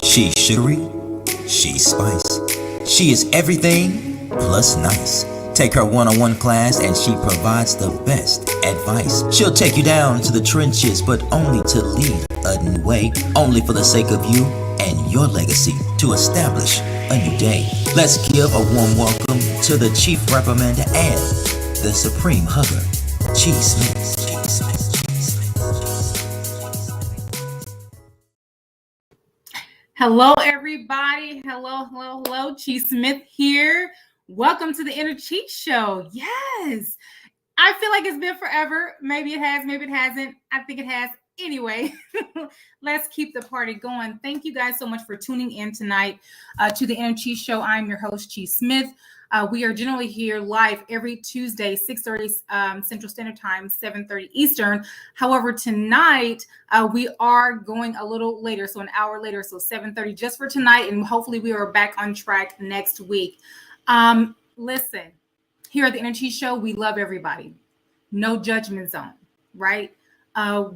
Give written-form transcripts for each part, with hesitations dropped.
She's sugary, she's spice. She is everything plus nice. Take her one-on-one class and she provides the best advice. She'll take you down to the trenches, but only to lead a new way. Only for the sake of you and your legacy to establish a new day. Let's give a warm welcome to the Chief Reprimander and the Supreme Hugger, G. Smith. Hello, everybody. Hello. Chi Smith here. Welcome to the Inner Cheat Show. Yes, I feel like it's been forever. Maybe it has, maybe it hasn't. I think it has. Anyway, let's keep the party going. Thank you guys so much for tuning in tonight to the Inner Cheat Show. I'm your host, Chi Smith. We are generally here live every Tuesday, 6:30 Central Standard Time, 7:30 Eastern. However, tonight we are going a little later, so an hour later, so 7:30 just for tonight, and hopefully we are back on track next week. Listen, here at the Inner Cheat Show, we love everybody. No judgment zone, right?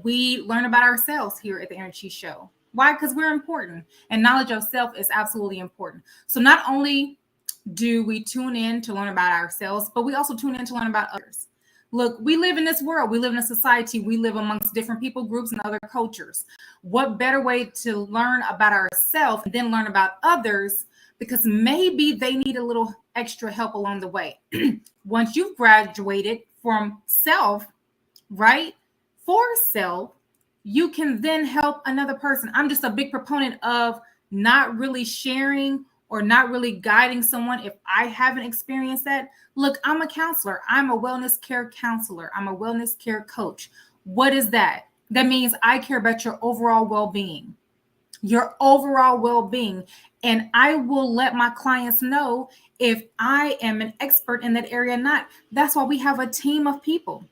We learn about ourselves here at the Inner Cheat Show. Why? Because we're important, and knowledge of self is absolutely important. So not only do we tune in to learn about ourselves, but we also tune in to learn about others. Look, we live in this world. We live in a society. We live amongst different people groups and other cultures. What better way to learn about ourselves and then learn about others? Because maybe they need a little extra help along the way. Once you've graduated from self, right, for self, you can then help another person. I'm just a big proponent of not really sharing or not really guiding someone if I haven't experienced that. Look, I'm a counselor. I'm a wellness care counselor. I'm a wellness care coach. What is that? That means I care about your overall well-being. Your overall well-being. And I will let my clients know if I am an expert in that area or not. That's why we have a team of people.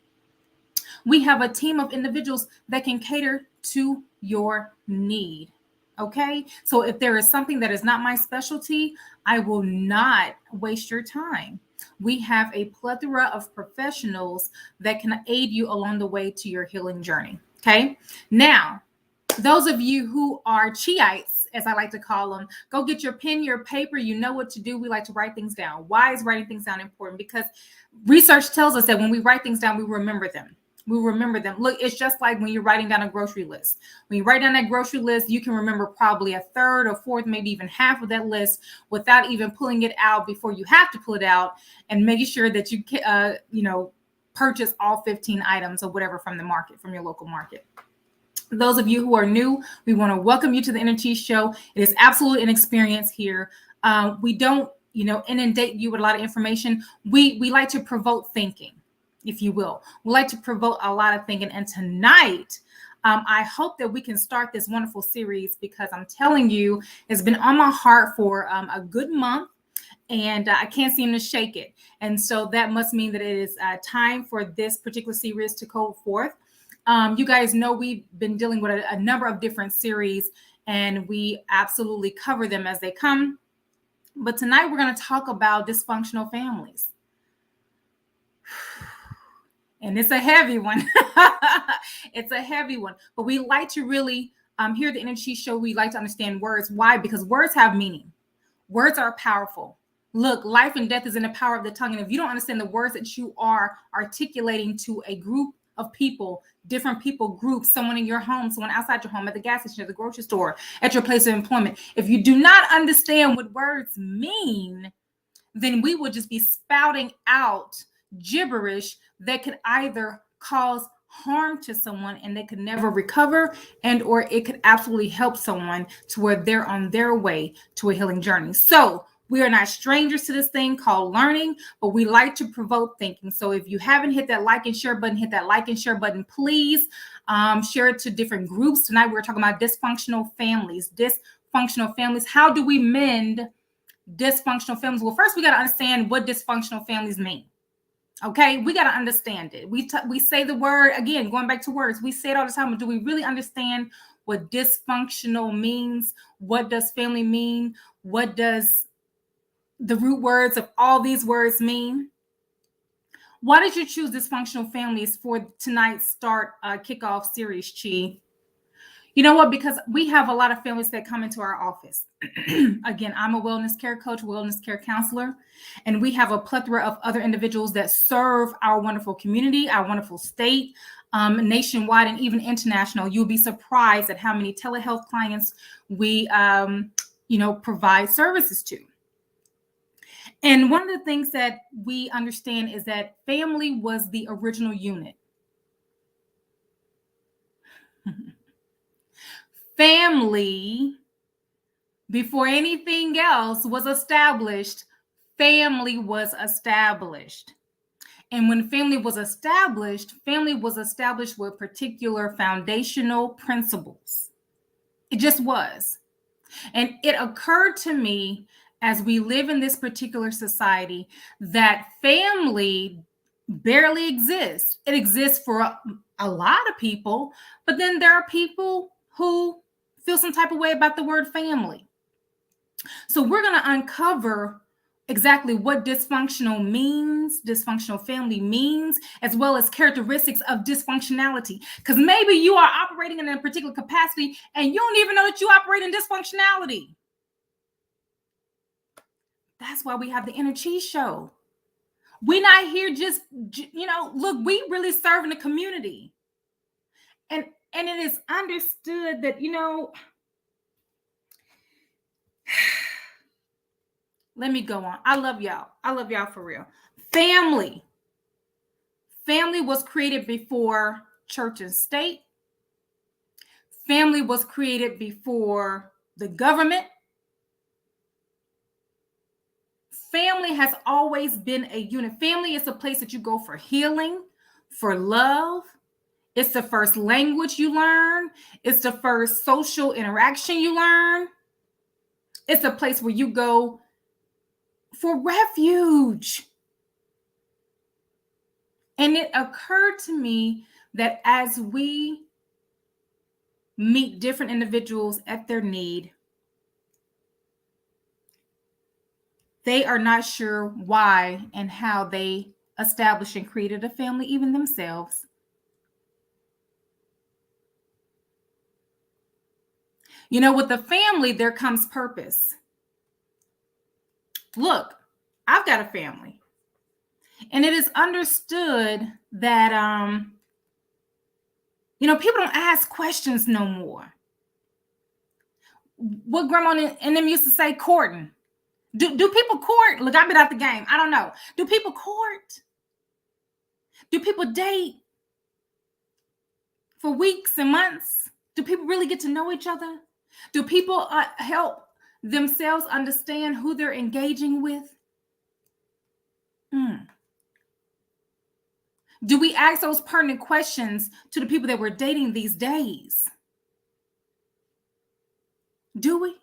We have a team of individuals that can cater to your need. Okay, so if there is something that is not my specialty, I will not waste your time. We have a plethora of professionals that can aid you along the way to your healing journey. Okay, now, those of you who are Chiites, as I like to call them, go get your pen, your paper. You know what to do. We like to write things down. Why is writing things down important? Because research tells us that when we write things down, we remember them. We remember them. Look, it's just like when you're writing down a grocery list. When you write down that grocery list, you can remember probably a third or fourth, maybe even half of that list without even pulling it out before you have to pull it out and making sure that you purchase all 15 items or whatever from the market, from your local market. Those of you who are new, we want to welcome you to the Inner Cheat Show. It is absolutely an experience here. We don't, inundate you with a lot of information. We like to provoke thinking, if you will. We like to provoke a lot of thinking. And tonight, I hope that we can start this wonderful series because I'm telling you, it's been on my heart for a good month and I can't seem to shake it. And so that must mean that it is time for this particular series to go forth. You guys know we've been dealing with a number of different series and we absolutely cover them as they come. But tonight we're going to talk about dysfunctional families. And it's a heavy one. It's a heavy one. But we like to really, here at the Inner Cheat Show, we like to understand words. Why? Because words have meaning. Words are powerful. Look, life and death is in the power of the tongue. And if you don't understand the words that you are articulating to a group of people, different people, groups, someone in your home, someone outside your home, at the gas station, at the grocery store, at your place of employment, if you do not understand what words mean, then we will just be spouting out gibberish that could either cause harm to someone and they could never recover, and or it could absolutely help someone to where they're on their way to a healing journey. So we are not strangers to this thing called learning, but we like to provoke thinking. So if you haven't hit that like and share button, hit that like and share button, please. Share it to different groups. Tonight we're talking about dysfunctional families. Dysfunctional families. How do we mend dysfunctional families? Well, first we got to understand what dysfunctional families mean. Okay, we got to understand it. We say the word, again, going back to words, we say it all the time, but do we really understand what dysfunctional means? What does family mean? What does the root words of all these words mean? Why did you choose dysfunctional families for tonight's kickoff series, Chi? You know what? Because we have a lot of families that come into our office. Again, I'm a wellness care coach, wellness care counselor, and we have a plethora of other individuals that serve our wonderful community, our wonderful state, nationwide, and even international. You'll be surprised at how many telehealth clients we, provide services to. And one of the things that we understand is that family was the original unit. Family, before anything else was established, family was established. And when family was established with particular foundational principles. It just was. And it occurred to me as we live in this particular society that family barely exists. It exists for a lot of people, but then there are people who feel some type of way about the word family. So we're going to uncover exactly what dysfunctional family means, as well as characteristics of dysfunctionality. Because maybe you are operating in a particular capacity and you don't even know that you operate in dysfunctionality. That's why we have the Inner Cheese Show. We're not here just, look, we really serve in the community. And it is understood that, let me go on. I love y'all. I love y'all for real. Family was created before church and state. Family was created before the government. Family has always been a unit. Family is a place that you go for healing, for love. It's the first language you learn. It's the first social interaction you learn. It's a place where you go for refuge. And it occurred to me that as we meet different individuals at their need, they are not sure why and how they established and created a family, even themselves. With the family, there comes purpose. Look, I've got a family. And it is understood that, people don't ask questions no more. What grandma and them used to say, courting. Do people court? Look, I've been out the game. I don't know. Do people court? Do people date for weeks and months? Do people really get to know each other? Do people help themselves understand who they're engaging with? Do we ask those pertinent questions to the people that we're dating these days? Do we?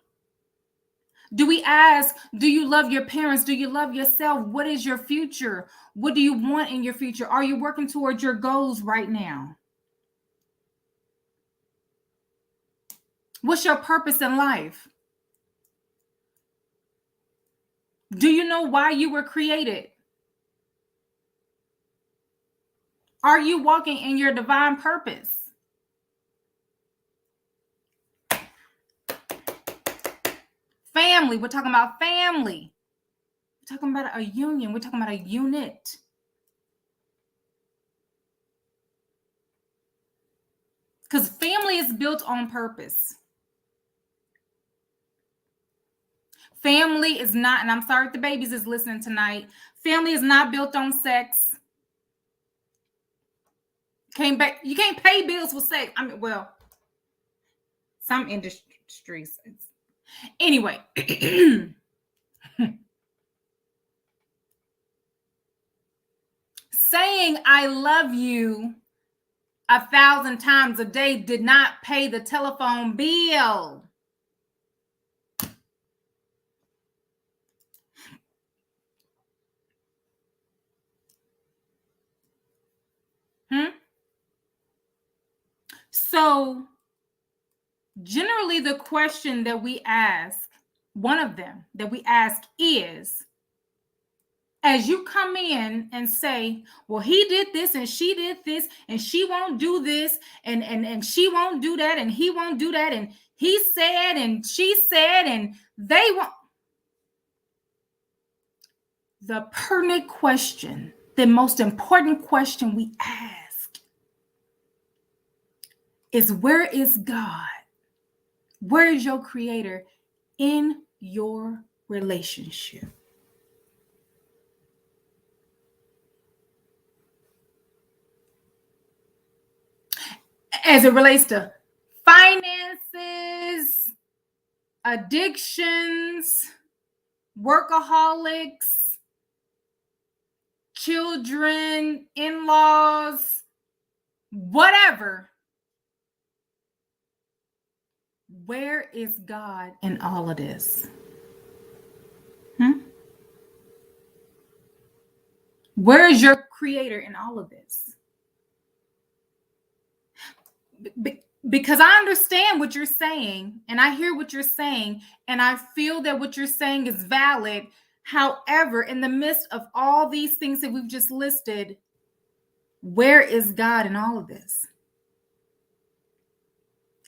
Do we ask, do you love your parents? Do you love yourself? What is your future? What do you want in your future? Are you working towards your goals right now? What's your purpose in life? Do you know why you were created? Are you walking in your divine purpose? Family, we're talking about family. We're talking about a union. We're talking about a unit. Because family is built on purpose. Family is not, and I'm sorry if the babies is listening tonight, family is not built on sex. You can't pay bills with sex. I mean, well, some industries. Anyway. Saying I love you 1,000 times a day did not pay the telephone bill. So generally the question that we ask, one of them that we ask is, as you come in and say, well, he did this and she did this and she won't do this and she won't do that and he won't do that and he said and she said and they won't. The pertinent question, the most important question we ask is, where is God? Where is your creator in your relationship? As it relates to finances, addictions, workaholics, children, in-laws, whatever. Where is God in all of this? Where is your creator in all of this? Because I understand what you're saying and I hear what you're saying and I feel that what you're saying is valid. However, in the midst of all these things that we've just listed, where is God in all of this?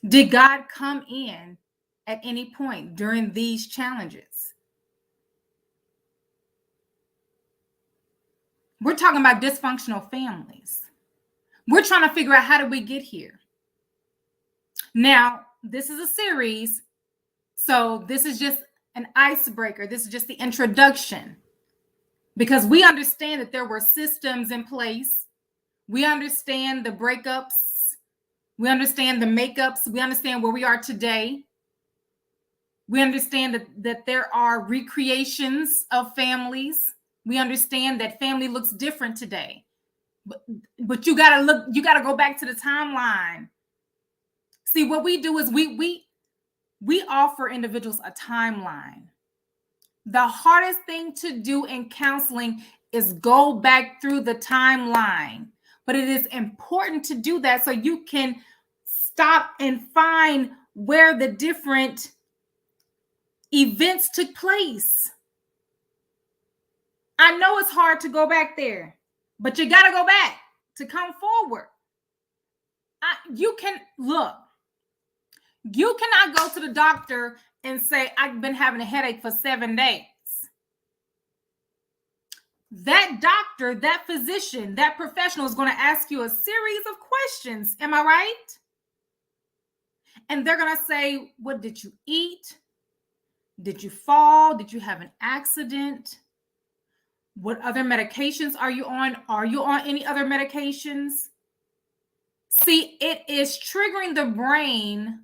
Did God come in at any point during these challenges? We're talking about dysfunctional families. We're trying to figure out, how did we get here? Now, this is a series, so this is just an icebreaker. This is just the introduction, because we understand that there were systems in place. We understand the breakups. We understand the makeups. We understand where we are today. We understand that there are recreations of families. We understand that family looks different today. But you got to go back to the timeline. See, what we do is we offer individuals a timeline. The hardest thing to do in counseling is go back through the timeline. But it is important to do that so you can stop and find where the different events took place. I know it's hard to go back there, but you got to go back to come forward. You cannot go to the doctor and say, I've been having a headache for 7 days. That doctor, that physician, that professional is going to ask you a series of questions. Am I right? And they're going to say, what did you eat? Did you fall? Did you have an accident? What other medications are you on? Are you on any other medications? See, it is triggering the brain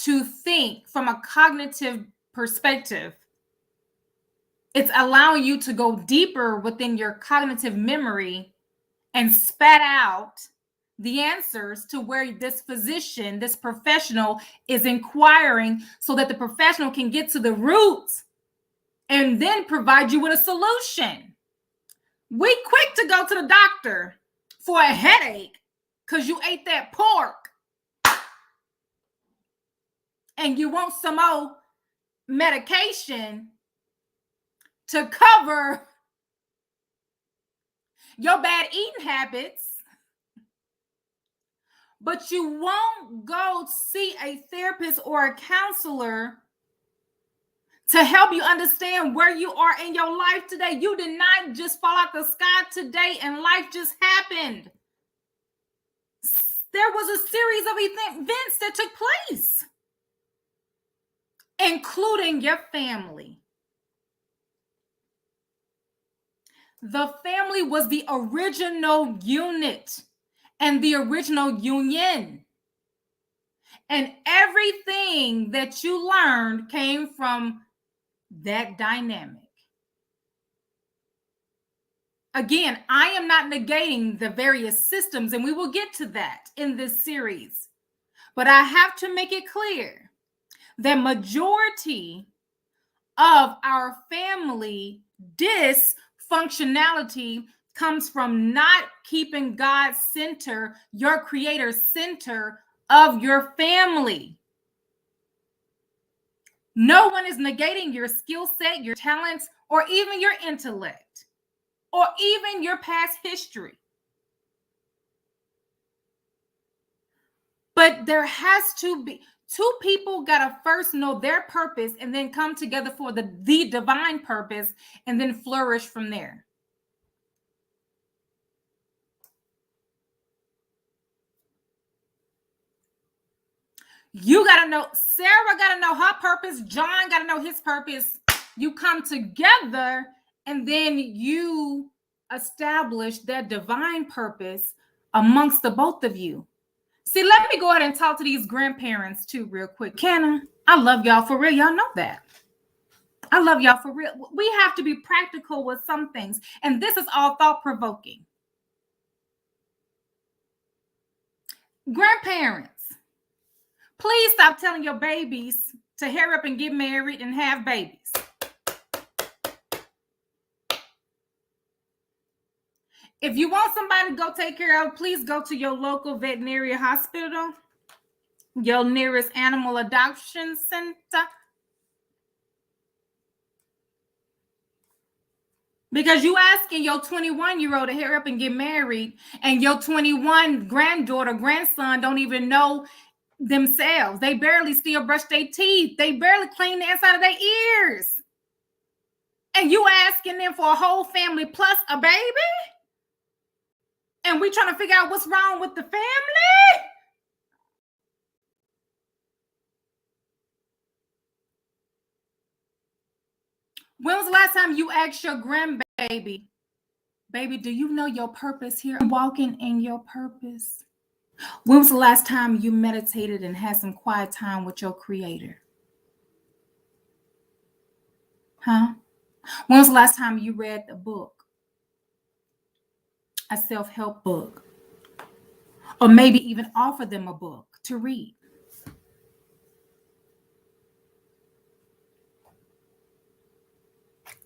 to think from a cognitive perspective. It's allowing you to go deeper within your cognitive memory and spat out the answers to where this physician, this professional is inquiring, so that the professional can get to the roots and then provide you with a solution. We quick to go to the doctor for a headache because you ate that pork and you want some more medication to cover your bad eating habits, but you won't go see a therapist or a counselor to help you understand where you are in your life today. You did not just fall out the sky today and life just happened. There was a series of events that took place, including your family. The family was the original unit and the original union. And everything that you learned came from that dynamic. Again, I am not negating the various systems, and we will get to that in this series. But I have to make it clear that majority of our family dysfunctionality comes from not keeping God center, your creator center of your family. No one is negating your skill set, your talents, or even your intellect. or even your past history. But there has to be two people gotta first know their purpose and then come together for the divine purpose and then flourish from there. You gotta know, Sarah gotta know her purpose, John gotta know his purpose. You come together and then you establish that divine purpose amongst the both of you. See, let me go ahead and talk to these grandparents too, real quick. Can I love y'all for real. Y'all know that. I love y'all for real. We have to be practical with some things. And this is all thought-provoking. Grandparents, please stop telling your babies to hurry up and get married and have babies. If you want somebody to go take care of, please go to your local veterinary hospital, your nearest animal adoption center. Because you asking your 21-year-old to hurry up and get married, and your 21 granddaughter, grandson don't even know themselves. They barely still brush their teeth. They barely clean the inside of their ears. And you asking them for a whole family plus a baby? And we trying to figure out what's wrong with the family? When was the last time you asked your grandbaby, baby, do you know your purpose here? Walking in your purpose. When was the last time you meditated and had some quiet time with your creator? Huh? When was the last time you read a book? A self-help book? Or maybe even offer them a book to read?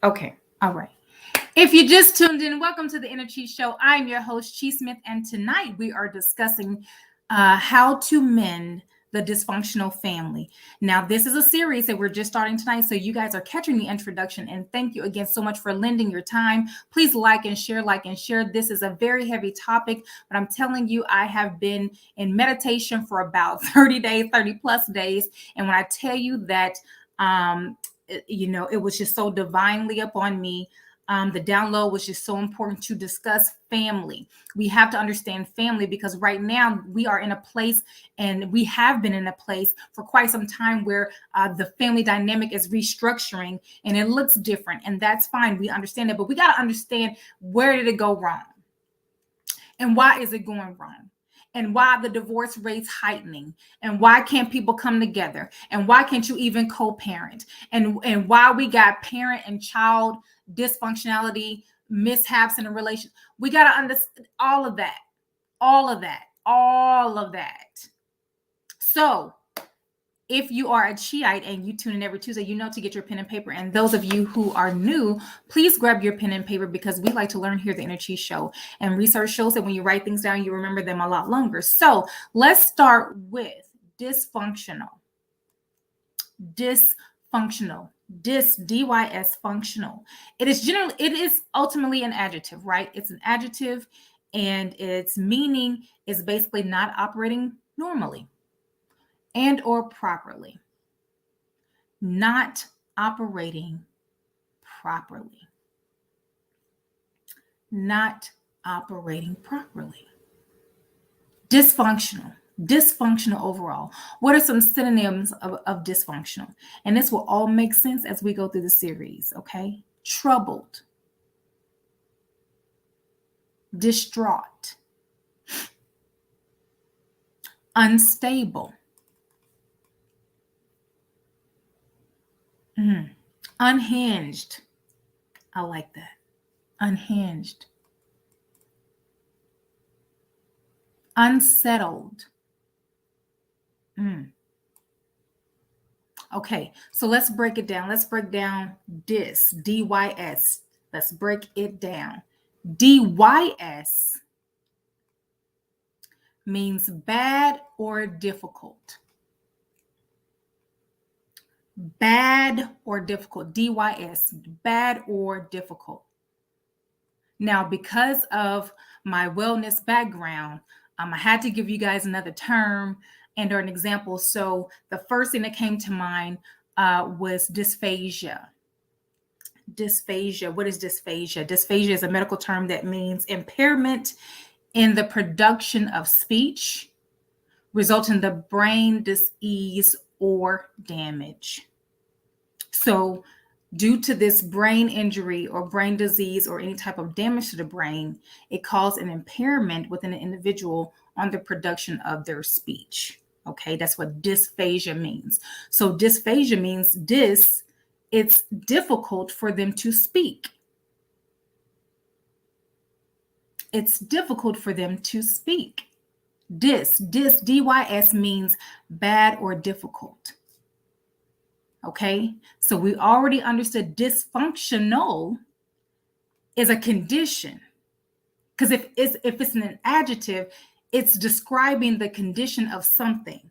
Okay, all right. If you just tuned in, welcome to the Inner Chi Show. I'm your host, Chi Smith, and tonight we are discussing how to mend the dysfunctional family. Now, this is a series that we're just starting tonight, so you guys are catching the introduction, and thank you again so much for lending your time. Please like and share. This is a very heavy topic, but I'm telling you, I have been in meditation for about 30 days, 30 plus days, and when I tell you that, it was just so divinely upon me. The download was just so important to discuss family. We have to understand family because right now we are in a place, and we have been in a place for quite some time where the family dynamic is restructuring and it looks different, and that's fine. We understand it, but we got to understand, where did it go wrong? And why is it going wrong? And why the divorce rates heightening? And why can't people come together? And why can't you even co-parent? And why we got parent and child dysfunctionality, mishaps in a relation. We got to understand all of that. So if you are a Chiite and you tune in every Tuesday, you know to get your pen and paper. And those of you who are new, please grab your pen and paper, because we like to learn here at the Inner Chi Show. And research shows that when you write things down, you remember them a lot longer. So let's start with dysfunctional. Dysfunctional. D-Y-S, functional. It is ultimately an adjective, right? It's an adjective, and its meaning is basically not operating normally and or properly. Not operating properly. Not operating properly. Dysfunctional. Dysfunctional overall. What are some synonyms of dysfunctional? And this will all make sense as we go through the series, okay? Troubled. Distraught. Unstable. Unhinged. I like that. Unhinged. Unsettled. Okay, so let's break it down. Let's break down D-Y-S. Let's break it down. D-Y-S means bad or difficult. Bad or difficult. D-Y-S, bad or difficult. Now, because of my wellness background, I had to give you guys another term and or an example. So the first thing that came to mind was dysphagia. Dysphagia. What is dysphagia? Dysphagia is a medical term that means impairment in the production of speech, resulting in the brain disease or damage. So due to this brain injury or brain disease or any type of damage to the brain, it causes an impairment within an individual on the production of their speech. Okay, that's what dysphagia means. So dysphagia means it's difficult for them to speak. It's difficult for them to speak. DYS means bad or difficult. Okay, so we already understood dysfunctional is a condition, because if it's an adjective, it's describing the condition of something.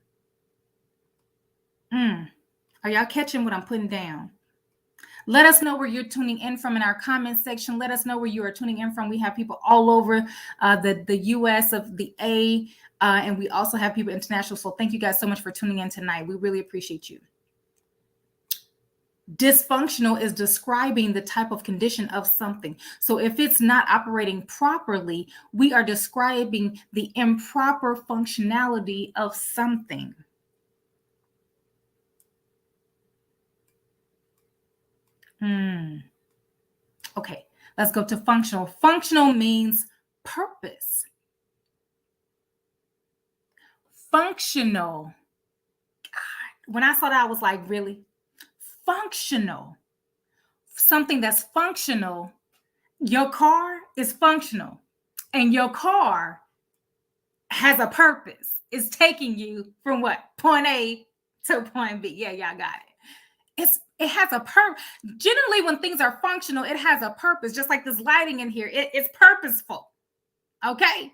Are y'all catching what I'm putting down? Let us know where you're tuning in from in our comment section. Let us know where you are tuning in from. We have people all over the US of the A, and we also have people international. So thank you guys so much for tuning in tonight. We really appreciate you. Dysfunctional is describing the type of condition of something. So if it's not operating properly, we are describing the improper functionality of something. Okay, let's go to functional. Functional means purpose. Functional. God, when I saw that, I was like, really? Functional. Something that's functional. Your car is functional, and your car has a purpose. It's taking you from what? Point A to point B. Yeah, y'all got it. It has a purpose. Generally, when things are functional, it has a purpose. Just like this lighting in here, it's purposeful. Okay,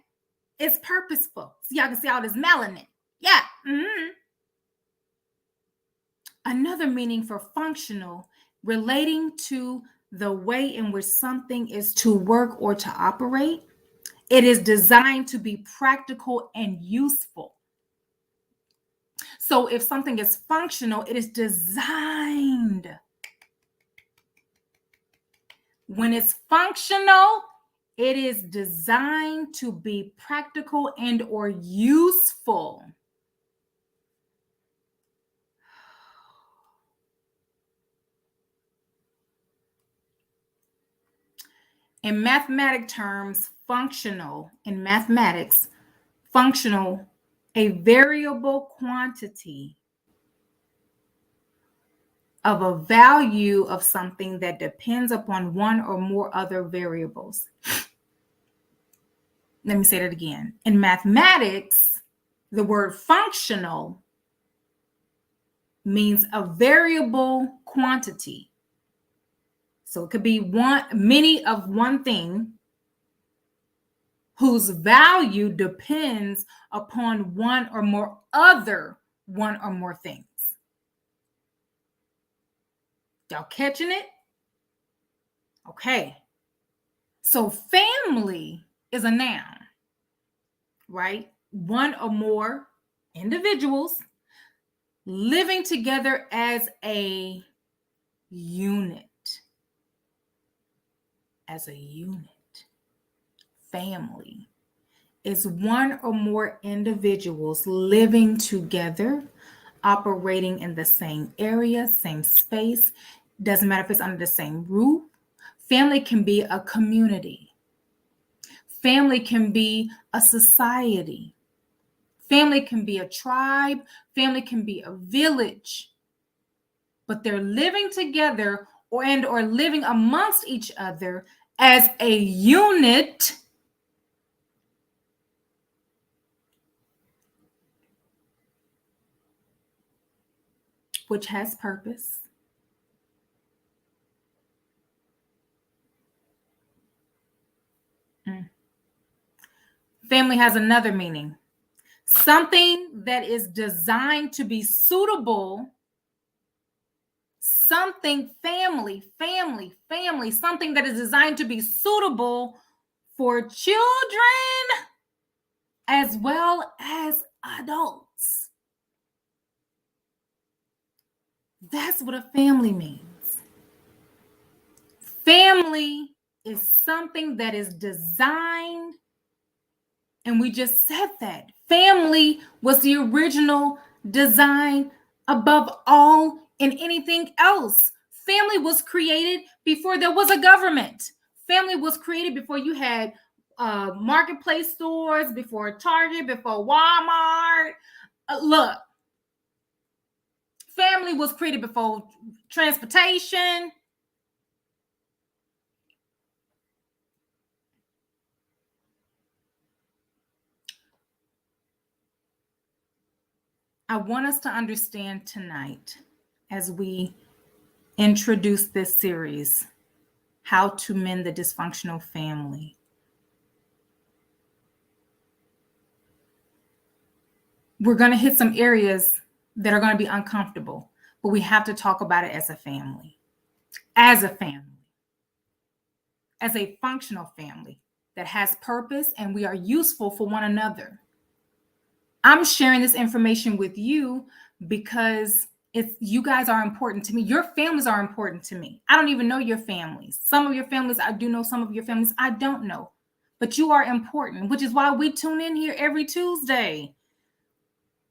it's purposeful. So y'all can see all this melanin. Yeah. Another meaning for functional, relating to the way in which something is to work or to operate. It is designed to be practical and useful. So if something is functional, it is designed. When it's functional, it is designed to be practical and or useful. In mathematic terms, functional, a variable quantity of a value of something that depends upon one or more other variables. Let me say that again. In mathematics, the word functional means a variable quantity. So it could be many of one thing whose value depends upon one or more things. Y'all catching it? Okay. So family is a noun, right? One or more individuals living together as a unit. As a unit. Family is one or more individuals living together, operating in the same area, same space. Doesn't matter if it's under the same roof. Family can be a community. Family can be a society. Family can be a tribe. Family can be a village. But they're living together or living amongst each other as a unit which has purpose. Family has another meaning. Something that is designed to be suitable. Something family, something that is designed to be suitable for children as well as adults. That's what a family means. Family is something that is designed, and we just said that. Family was the original design above all and anything else. Family was created before there was a government. Family was created before you had marketplace stores, before Target, before Walmart. Look, family was created before transportation. I want us to understand tonight, as we introduce this series, how to mend the dysfunctional family. We're going to hit some areas that are going to be uncomfortable, but we have to talk about it as a family, as a functional family that has purpose, and we are useful for one another. I'm sharing this information with you because you guys are important to me. Your families are important to me. I don't even know your families. Some of your families, I do know. Some of your families, I don't know. But you are important, which is why we tune in here every Tuesday.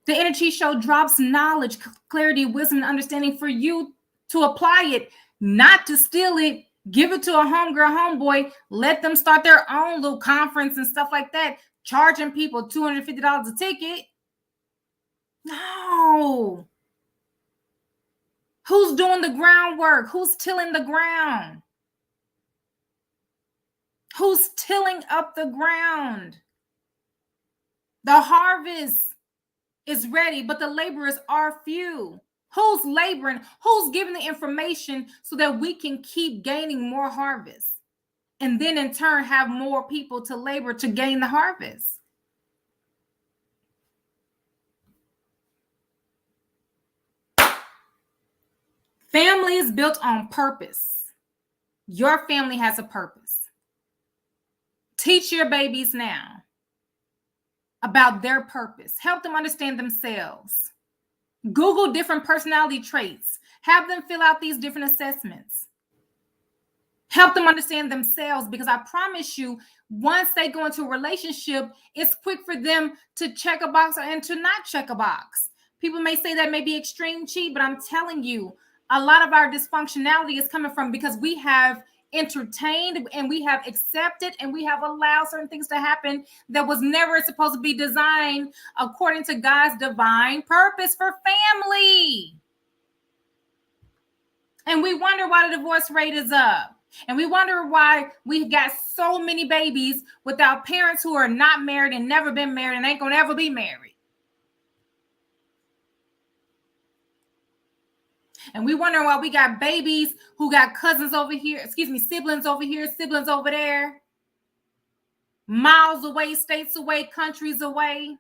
The Energy Show drops knowledge, clarity, wisdom, and understanding for you to apply it, not to steal it. Give it to a homegirl, homeboy. Let them start their own little conference and stuff like that, charging people $250 a ticket. No. Who's doing the groundwork? Who's tilling the ground? Who's tilling up the ground? The harvest is ready, but the laborers are few. Who's laboring? Who's giving the information so that we can keep gaining more harvest? And then in turn have more people to labor to gain the harvest. Family is built on purpose. Your family has a purpose. Teach your babies now about their purpose. Help them understand themselves. Google different personality traits. Have them fill out these different assessments. Help them understand themselves, because I promise you, once they go into a relationship, it's quick for them to check a box and to not check a box. People may say that may be extreme cheat, but I'm telling you, a lot of our dysfunctionality is coming from because we have entertained and we have accepted and we have allowed certain things to happen that was never supposed to be designed according to God's divine purpose for family. And we wonder why the divorce rate is up. And we wonder why we got so many babies without parents who are not married and never been married and ain't gonna ever be married. And we wonder why we got babies who got cousins over here, siblings over here, siblings over there, miles away, states away, countries away,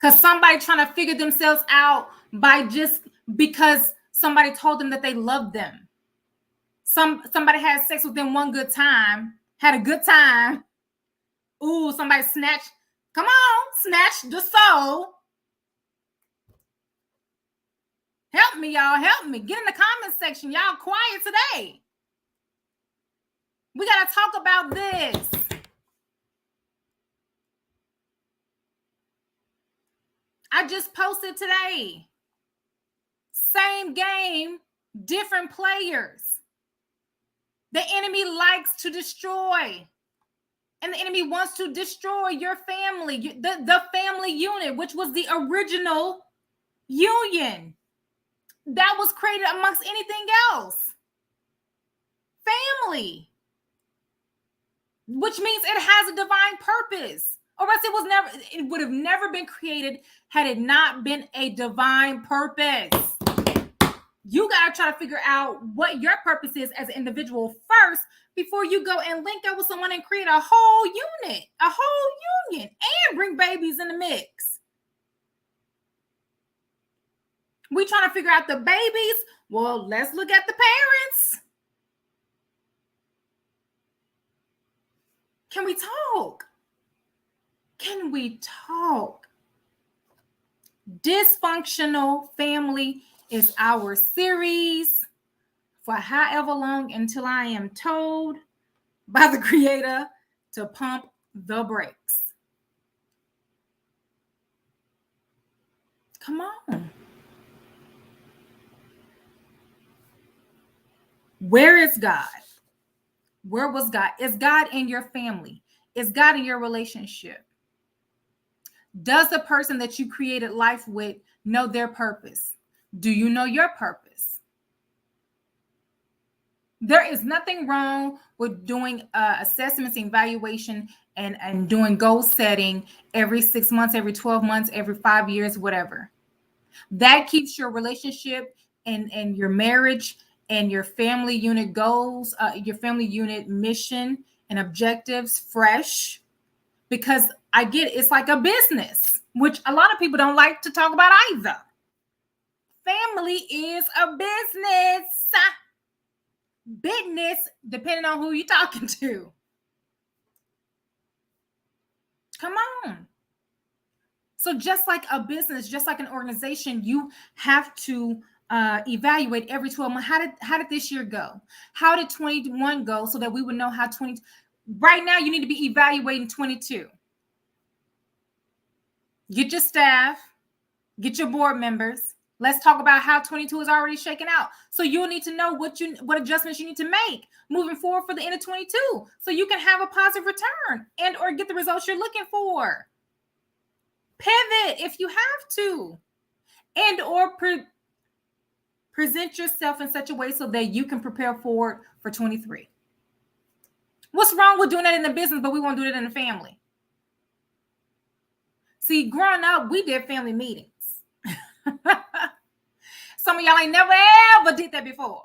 because somebody trying to figure themselves out by just because somebody told them that they loved them. Somebody had sex with them one good time, had a good time. Ooh, somebody snatched the soul. Help me, y'all. Help me. Get in the comment section. Y'all quiet today. We got to talk about this. I just posted today. Same game, different players. The enemy likes to destroy. And the enemy wants to destroy your family, the family unit, which was the original union that was created amongst anything else. Family, which means it has a divine purpose, or else it would have never been created had it not been a divine purpose. You got to try to figure out what your purpose is as an individual first before you go and link up with someone and create a whole unit, a whole union, and bring babies in the mix. We trying to figure out the babies. Well, let's look at the parents. Can we talk? Can we talk? Dysfunctional Family is our series for however long until I am told by the creator to pump the brakes. Come on. Where is God? Where was God? Is God in your family? Is God in your relationship? Does the person that you created life with know their purpose? Do you know your purpose? There is nothing wrong with doing assessments, evaluation, and doing goal setting every 6 months, every 12 months, every 5 years, whatever. That keeps your relationship and your marriage and your family unit goals, your family unit mission and objectives fresh. Because I get it's like a business, which a lot of people don't like to talk about either. Family is a business. Business, depending on who you're talking to. Come on. So just like a business, just like an organization, you have to evaluate every 12 months. How did this year go? How did 21 go so that we would know how 20. Right now, you need to be evaluating 22. Get your staff, get your board members. Let's talk about how 22 is already shaken out. So you'll need to know what adjustments you need to make moving forward for the end of 22 so you can have a positive return and or get the results you're looking for. Pivot if you have to, and or present yourself in such a way so that you can prepare for 23. What's wrong with doing that in the business, but we won't do it in the family? See, growing up, we did family meetings. Some of y'all ain't never ever did that before.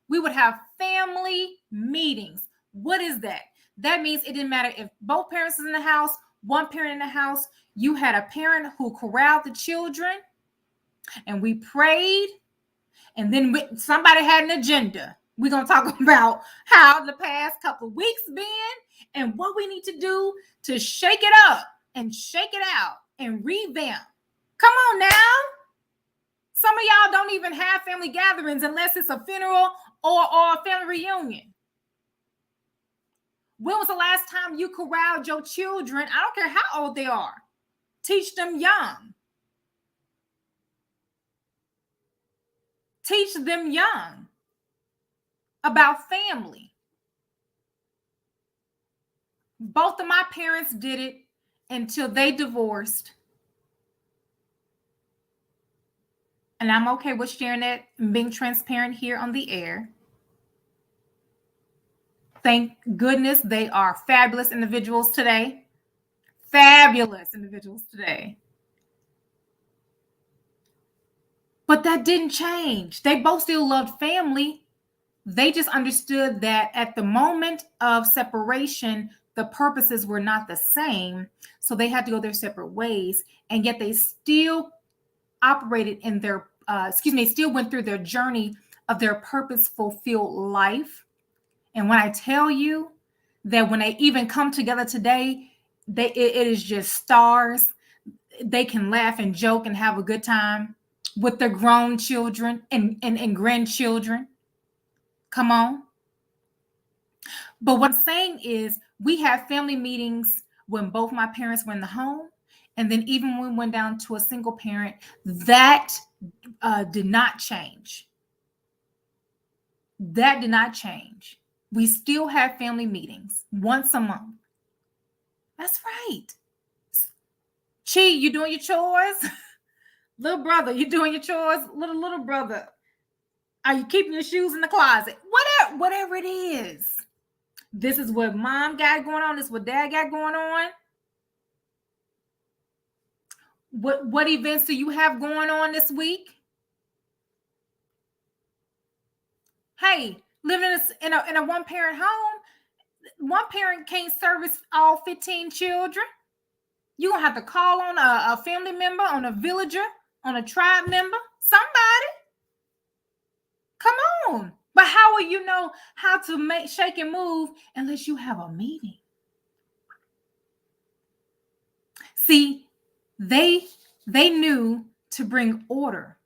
We would have family meetings. What is that? That means it didn't matter if both parents is in the house, one parent in the house, you had a parent who corralled the children, and we prayed, and then somebody had an agenda. We're going to talk about how the past couple of weeks been and what we need to do to shake it up and shake it out and revamp. Come on now. Some of y'all don't even have family gatherings unless it's a funeral or a family reunion. When was the last time you corralled your children? I don't care how old they are. Teach them young. Teach them young about family. Both of my parents did it until they divorced. And I'm okay with sharing that and being transparent here on the air. Thank goodness they are fabulous individuals today. Fabulous individuals today. But that didn't change. They both still loved family. They just understood that at the moment of separation, the purposes were not the same. So they had to go their separate ways. And yet they still operated in their, still went through their journey of their purpose-fulfilled life. And when I tell you that when they even come together today, it is just stars. They can laugh and joke and have a good time with their grown children and grandchildren. Come on. But what I'm saying is we have family meetings when both my parents were in the home. And then even when we went down to a single parent, that did not change. That did not change. We still have family meetings once a month. That's right. Chi, you doing your chores? Little brother, you doing your chores? Little brother, are you keeping your shoes in the closet? Whatever it is. This is what mom got going on. This is what dad got going on. What events do you have going on this week? Hey, living in a one-parent home, one parent can't service all 15 children. You're going to have to call on a family member, on a villager, on a tribe member, somebody. Come on. But how will you know how to shake and move unless you have a meeting? See, they knew to bring order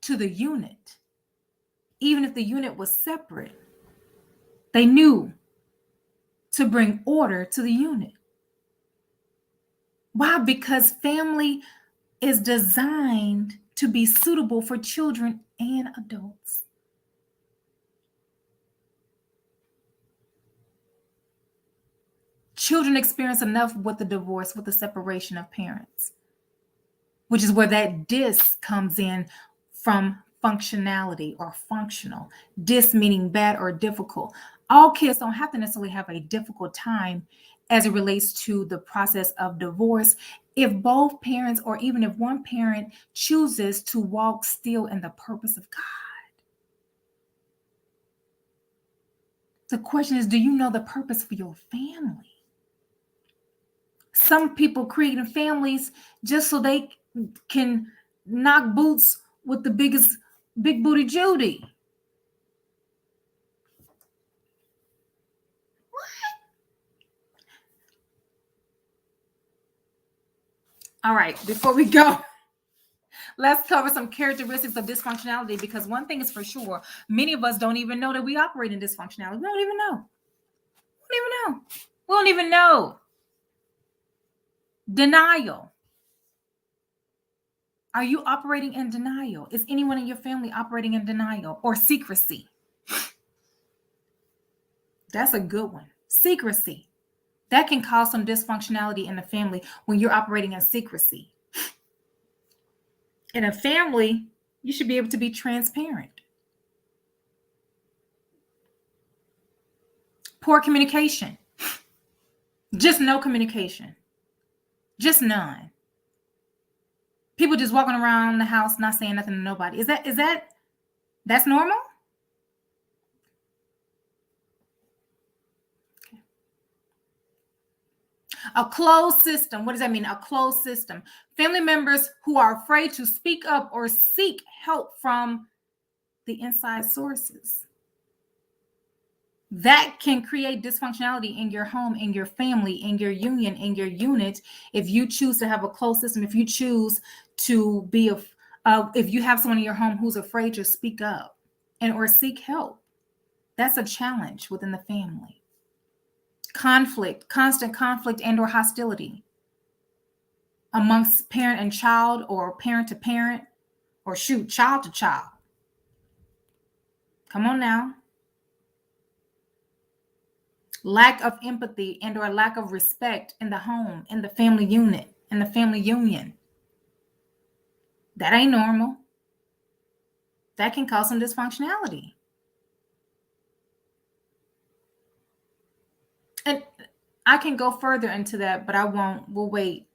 to the unit. Even if the unit was separate, they knew to bring order to the unit. Why? Because family is designed to be suitable for children and adults. Children experience enough with the divorce, with the separation of parents, which is where that dis comes in from functionality or functional. Dis meaning bad or difficult. All kids don't have to necessarily have a difficult time as it relates to the process of divorce if both parents, or even if one parent, chooses to walk still in the purpose of God. The question is, do you know the purpose for your family? Some people creating families just so they can knock boots with the biggest big booty Judy. What? All right, before we go, let's cover some characteristics of dysfunctionality, because one thing is for sure, many of us don't even know that we operate in dysfunctionality. We don't even know. We don't even know. Denial. Are you operating in denial? Is anyone in your family operating in denial or secrecy? That's a good one. Secrecy. That can cause some dysfunctionality in the family when you're operating in secrecy. In a family, you should be able to be transparent. Poor communication. Just no communication. Just none. People just walking around the house not saying nothing to nobody. Is that's normal? Okay. A closed system. What does that mean? A closed system. Family members who are afraid to speak up or seek help from the inside sources. That can create dysfunctionality in your home, in your family, in your union, in your unit. If you choose to have a closed system, if you choose to be if you have someone in your home who's afraid to speak up and or seek help, that's a challenge within the family. Conflict, constant conflict and or hostility amongst parent and child, or parent to parent, or child to child. Come on now. Lack of empathy and or lack of respect in the home, in the family unit, in the family union. That ain't normal. That can cause some dysfunctionality. And I can go further into that, but I won't. We'll wait.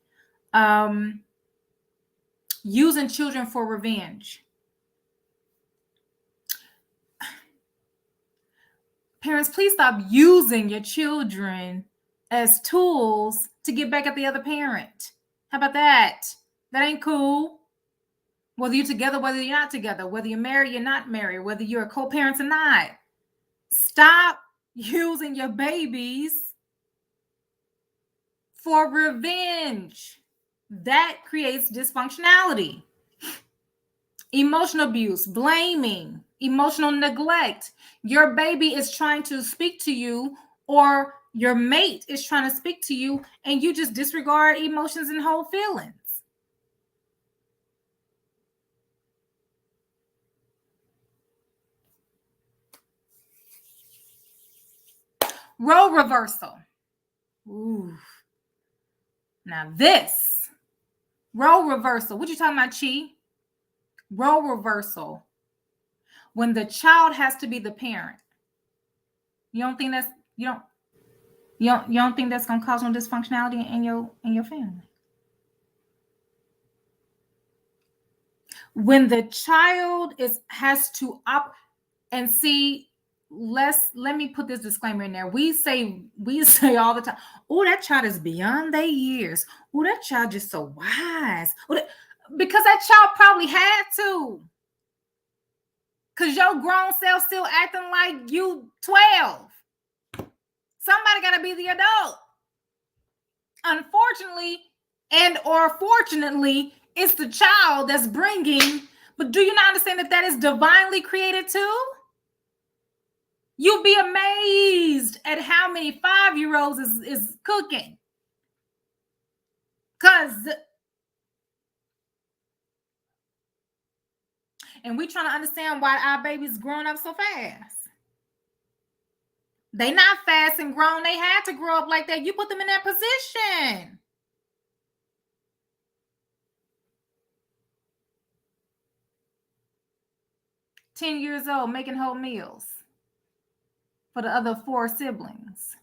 Using children for revenge. Parents, please stop using your children as tools to get back at the other parent. How about that? That ain't cool. Whether you're together, whether you're not together, whether you're married, you're not married, whether you're co-parents or not. Stop using your babies for revenge. That creates dysfunctionality. Emotional abuse, blaming, emotional neglect. Your baby is trying to speak to you, or your mate is trying to speak to you, and you just disregard emotions and whole feelings. Role reversal. Ooh. Now this, role reversal. What you talking about, Chi? Role reversal. When the child has to be the parent. You don't think that's you don't think that's gonna cause some dysfunctionality in your family? When the child has to and see, let me put this disclaimer in there. We say all the time, oh, that child is beyond their years. Oh, that child just so wise. Because that child probably had to. Because your grown self still acting like you 12. Somebody got to be the adult. Unfortunately, and or fortunately, it's the child that's bringing. But do you not understand that that is divinely created too? You'll be amazed at how many 5-year-olds is cooking. And we trying to understand why our babies growing up so fast. They not fast and grown. They had to grow up like that. You put them in that position. "10 years old, making whole meals for the other 4 siblings."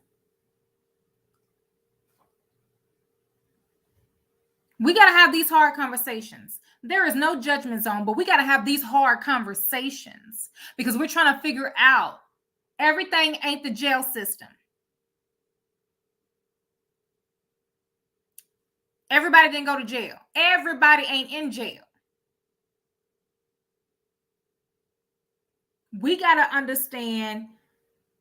We got to have these hard conversations. There is no judgment zone, but we got to have these hard conversations because we're trying to figure out everything ain't the jail system. Everybody didn't go to jail. Everybody ain't in jail. We got to understand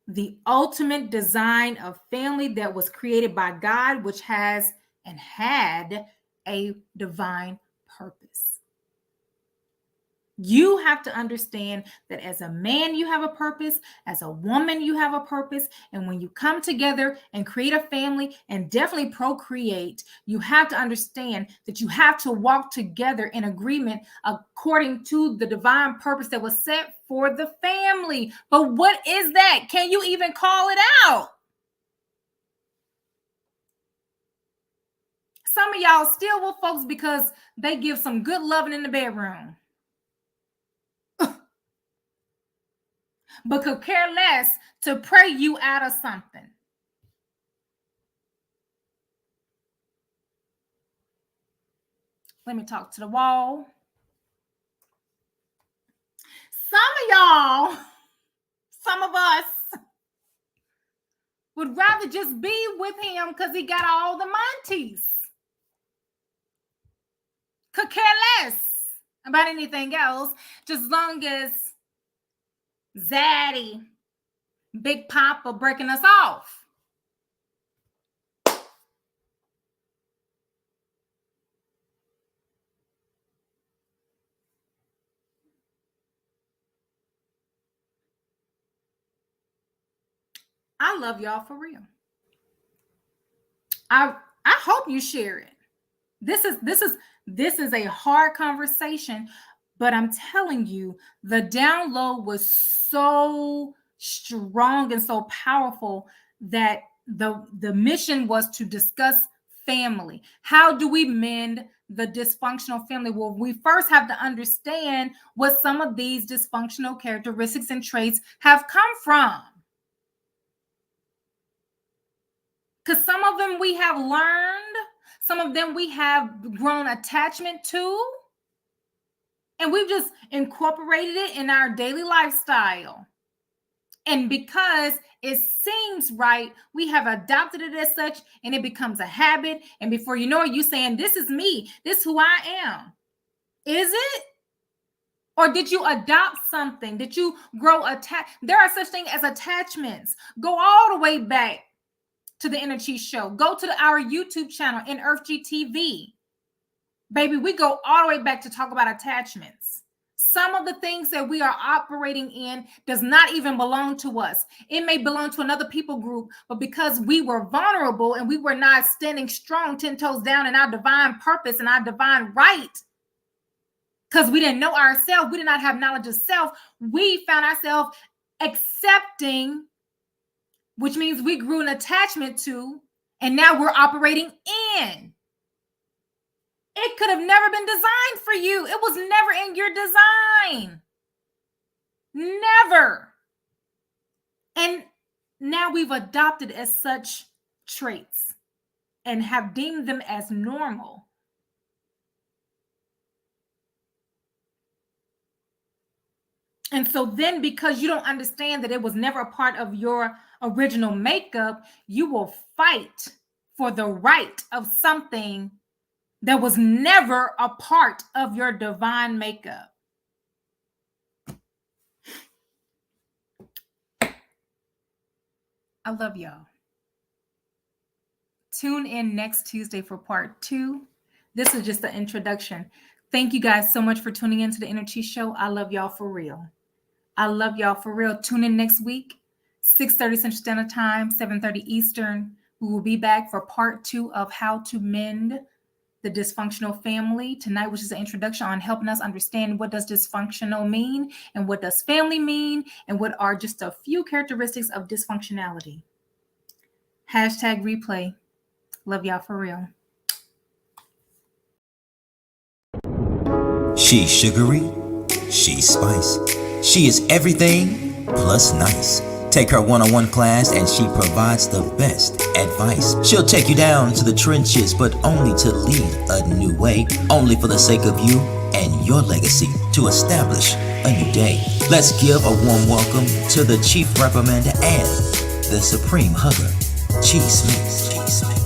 the ultimate design of family that was created by God, which has and had a divine purpose. You have to understand that as a man, you have a purpose. As a woman, you have a purpose. And when you come together and create a family and definitely procreate, you have to understand that you have to walk together in agreement according to the divine purpose that was set for the family. But what is that? Can you even call it out? Some of y'all still with folks because they give some good loving in the bedroom, but could care less to pray you out of something. Let me talk to the wall. Some of y'all, some of us would rather just be with him because he got all the Monties. Could care less about anything else, just as long as Zaddy, Big Papa breaking us off. I love y'all for real. I hope you share it. This is a hard conversation, but I'm telling you, the download was so strong and so powerful that the mission was to discuss family. How do we mend the dysfunctional family? Well, we first have to understand what some of these dysfunctional characteristics and traits have come from. Because some of them we have learned, some of them we have grown attachment to, and we've just incorporated it in our daily lifestyle. And because it seems right, we have adopted it as such, and it becomes a habit. And before you know it, you're saying, this is me. This is who I am. Is it? Or did you adopt something? Did you grow attached? There are such things as attachments. Go all the way back to the Inner Chief Show. Go to our YouTube channel, in EarthGTV. Baby, we go all the way back to talk about attachments. Some of the things that we are operating in does not even belong to us. It may belong to another people group, but because we were vulnerable and we were not standing strong, 10 toes down in our divine purpose and our divine right, because we didn't know ourselves, we did not have knowledge of self, we found ourselves accepting, which means we grew an attachment to, and now we're operating in. It could have never been designed for you. It was never in your design. Never. And now we've adopted as such traits and have deemed them as normal. And so then, because you don't understand that it was never a part of your original makeup, you will fight for the right of something that was never a part of your divine makeup. I love y'all. Tune in next Tuesday for part 2. This is just the introduction. Thank you guys so much for tuning in to the Inner Chi Show. I love y'all for real. I love y'all for real. Tune in next week, 6:30 Central Standard Time, 7:30 Eastern. We will be back for part 2 of how to mend the dysfunctional family tonight, which is an introduction on helping us understand what does dysfunctional mean and what does family mean and what are just a few characteristics of dysfunctionality. #replay. Love y'all for real. She's sugary, she's spice. She is everything plus nice. Take her one-on-one class and she provides the best advice. She'll take you down to the trenches, but only to lead a new way. Only for the sake of you and your legacy to establish a new day. Let's give a warm welcome to the Chief Reprimander and the Supreme Hugger, Chi Smith.